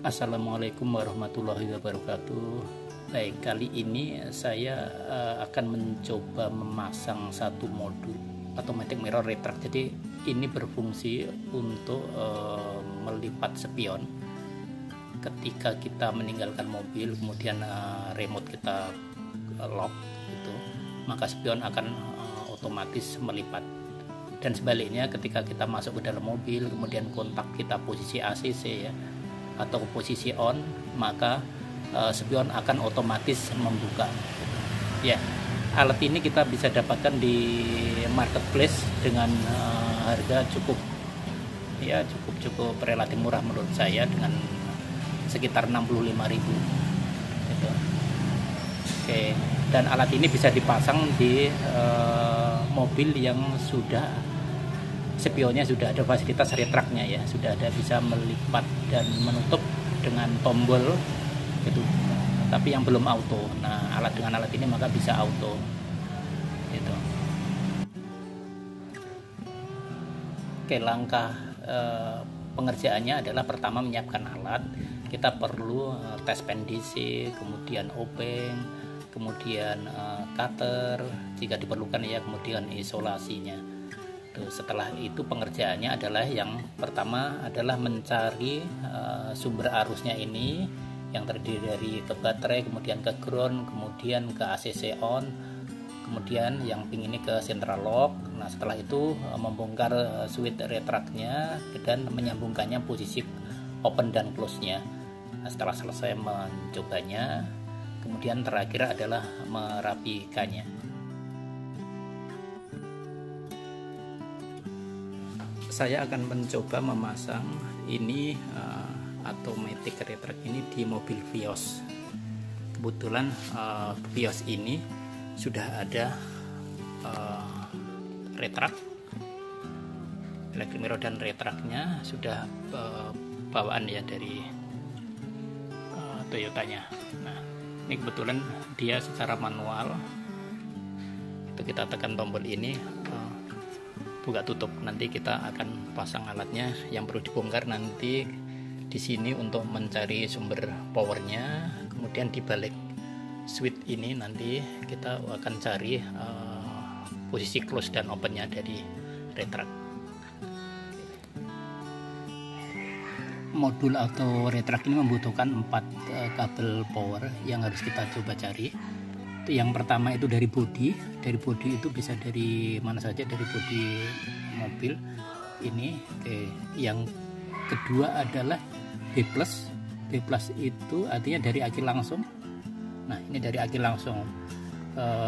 Assalamualaikum warahmatullahi wabarakatuh. Baik, kali ini saya akan mencoba memasang satu modul automatic mirror retract. Jadi ini berfungsi untuk melipat spion ketika kita meninggalkan mobil, kemudian remote kita lock gitu, maka spion akan otomatis melipat. Dan sebaliknya, ketika kita masuk ke dalam mobil, kemudian kontak kita posisi ACC ya, atau posisi on, maka spion akan otomatis membuka. Ya, alat ini kita bisa dapatkan di marketplace dengan harga cukup relatif murah menurut saya, dengan sekitar 65.000 gitu. Oke, dan alat ini bisa dipasang di mobil yang sudah spionnya sudah ada fasilitas retractnya ya, sudah ada bisa melipat dan menutup dengan tombol gitu, tapi yang belum auto. Nah, dengan alat ini maka bisa auto gitu. Oke, langkah pengerjaannya adalah pertama menyiapkan alat. Kita perlu tes pen DC, kemudian obeng, kemudian cutter jika diperlukan ya, kemudian isolasinya. Setelah itu pengerjaannya adalah yang pertama adalah mencari sumber arusnya ini yang terdiri dari ke baterai, kemudian ke ground, kemudian ke ACC on, kemudian yang ping ini ke central lock. Nah, setelah itu membongkar switch retractnya dan menyambungkannya posisi open dan close nya. Nah, setelah selesai mencobanya, kemudian terakhir adalah merapikannya. Saya akan mencoba memasang ini automatic retract ini di mobil Vios. Kebetulan Vios ini sudah ada retract, electric mirror dan retractnya sudah bawaan ya dari Toyotanya. Nah, ini kebetulan dia secara manual. Itu kita tekan tombol ini, buka tutup. Nanti kita akan pasang alatnya. Yang perlu dibongkar nanti di sini untuk mencari sumber powernya, kemudian di balik switch ini nanti kita akan cari posisi close dan opennya dari retract. Modul atau retract ini membutuhkan 4 kabel power yang harus kita coba cari. Yang pertama itu dari bodi itu bisa dari mana saja, dari bodi mobil ini. Oke. Yang kedua adalah B+. B+ itu artinya dari aki langsung. Nah, ini dari aki langsung.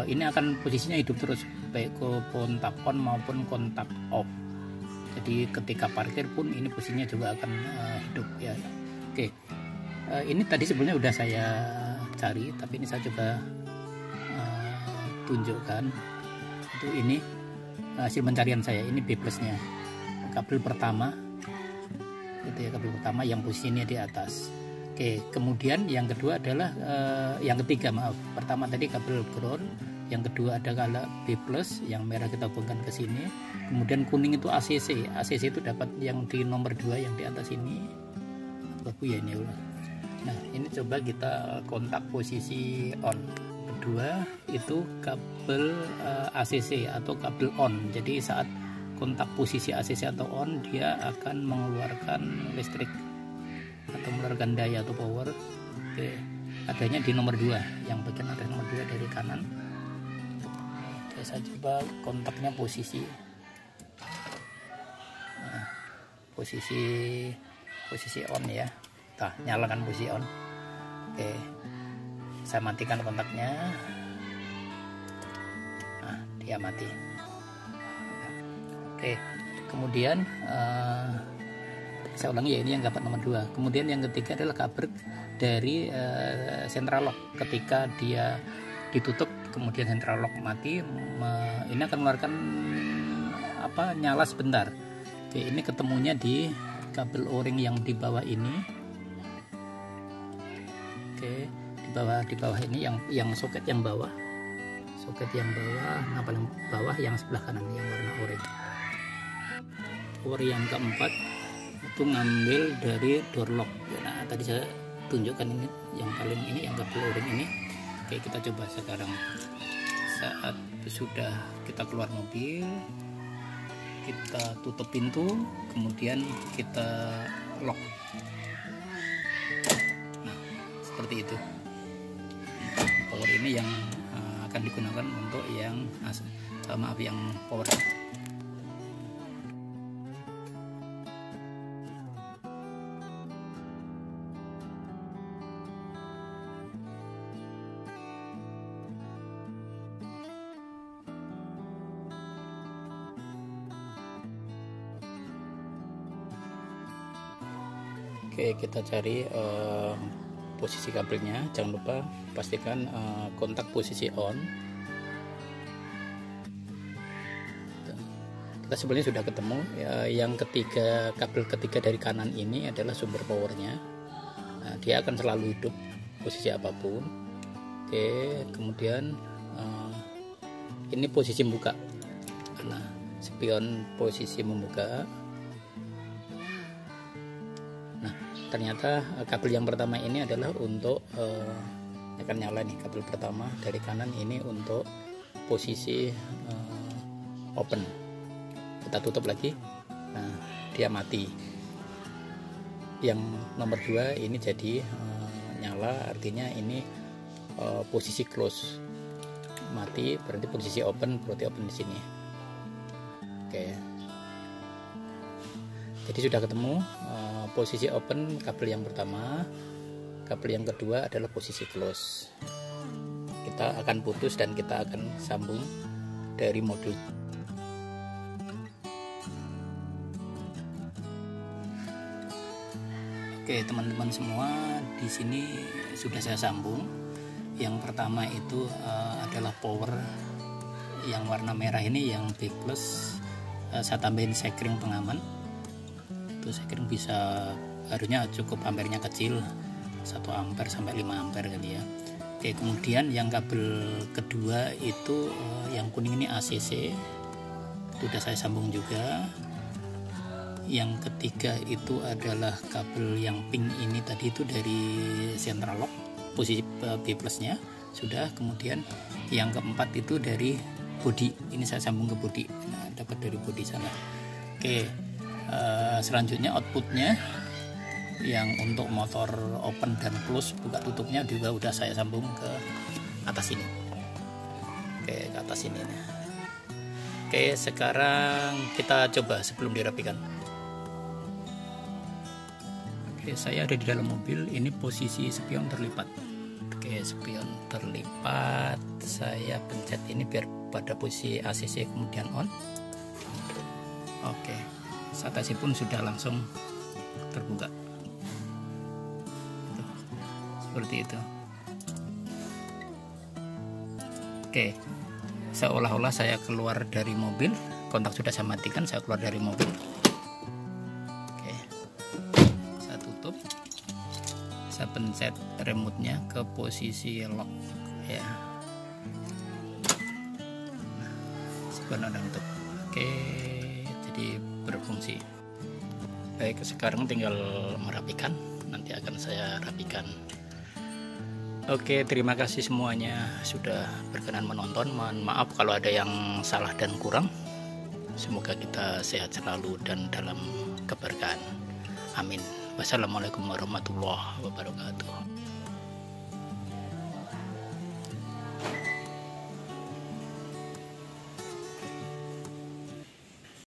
Ini akan posisinya hidup terus, baik ke kontak on maupun kontak off. Jadi ketika parkir pun ini posisinya juga akan hidup ya. Oke. Ini tadi sebenarnya udah saya cari, tapi ini saya coba tunjukkan. Itu ini hasil pencarian saya. Ini B+ nya, kabel pertama itu ya, kabel pertama yang posisinya di atas. Oke, kemudian yang kedua adalah yang ketiga, pertama tadi kabel ground, yang kedua ada kabel B+, yang merah kita hubungkan ke sini, kemudian kuning itu ACC. ACC itu dapat yang di nomor 2 yang di atas ini. Bagus ya ini. Nah, ini coba kita kontak posisi on. Kedua itu kabel ACC atau kabel on. Jadi saat kontak posisi ACC atau on, dia akan mengeluarkan listrik atau mengeluarkan daya atau power. Oke, adanya di nomor 2, yang bagian atas nomor 2 dari kanan. Oke, saya coba kontaknya posisi. Nah, posisi on ya. Nah, nyalakan posisi on. Oke, saya matikan kontaknya. Nah, dia mati. Oke, kemudian saya ulangi ya, ini yang kabel nomor 2. Kemudian yang ketiga adalah kabel dari central lock. Ketika dia ditutup kemudian central lock mati, ini akan mengeluarkan nyala sebentar. Oke, ini ketemunya di kabel o-ring yang di bawah ini. Oke, di bawah ini yang soket yang bawah. Nah, paling bawah yang sebelah kanan yang warna oranye. Power yang keempat itu ngambil dari door lock. Nah, tadi saya tunjukkan ini yang paling ini, yang kabel O-ring ini. Oke, kita coba sekarang. Saat sudah kita keluar mobil, kita tutup pintu, kemudian kita lock. Nah, seperti itu. Power ini yang akan digunakan untuk yang yang power. Oke, kita cari posisi kabelnya. Jangan lupa pastikan kontak posisi on. Kita sebenarnya sudah ketemu. Yang ketiga, kabel ketiga dari kanan ini adalah sumber powernya. Nah, dia akan selalu hidup posisi apapun. Oke, kemudian ini posisi membuka. Nah, spion posisi membuka. Ternyata kabel yang pertama ini adalah untuk akan nyala nih, kabel pertama dari kanan ini untuk posisi open. Kita tutup lagi, nah dia mati. Yang nomor 2 ini jadi nyala, artinya ini posisi close. Mati berarti posisi open, berarti open di sini. Oke. Jadi sudah ketemu posisi open kabel yang pertama, kabel yang kedua adalah posisi close. Kita akan putus dan kita akan sambung dari modul. Oke, teman-teman semua, di sini sudah saya sambung. Yang pertama itu adalah power yang warna merah ini, yang B+. Saya tambahin sekring pengaman. Saya kira bisa, harusnya cukup ampernya kecil, 1 ampere sampai 5 ampere kali ya. Oke, kemudian yang kabel kedua itu yang kuning ini ACC, sudah saya sambung juga. Yang ketiga itu adalah kabel yang pink ini, tadi itu dari central lock, posisi B+ nya sudah. Kemudian yang keempat itu dari body, ini saya sambung ke body. Nah, dapat dari body sana. Oke. Selanjutnya outputnya yang untuk motor open dan close, buka tutupnya juga udah saya sambung ke atas ini. Oke, ke atas ini. Oke, sekarang kita coba sebelum dirapikan. Oke, saya ada di dalam mobil. Ini posisi spion terlipat. Oke, spion terlipat. Saya pencet ini biar pada posisi ACC kemudian on. Oke. Satasi pun sudah langsung terbuka. Seperti itu. Oke, seolah-olah saya keluar dari mobil. Kontak sudah saya matikan, saya keluar dari mobil. Oke, saya tutup. Saya pencet remote-nya ke posisi lock ya. Nah, sebenarnya untuk oke, jadi berfungsi. Baik, sekarang tinggal merapikan, nanti akan saya rapikan. Oke, terima kasih semuanya sudah berkenan menonton. Mohon maaf kalau ada yang salah dan kurang. Semoga kita sehat selalu dan dalam keberkahan. Amin. Wassalamualaikum warahmatullahi wabarakatuh.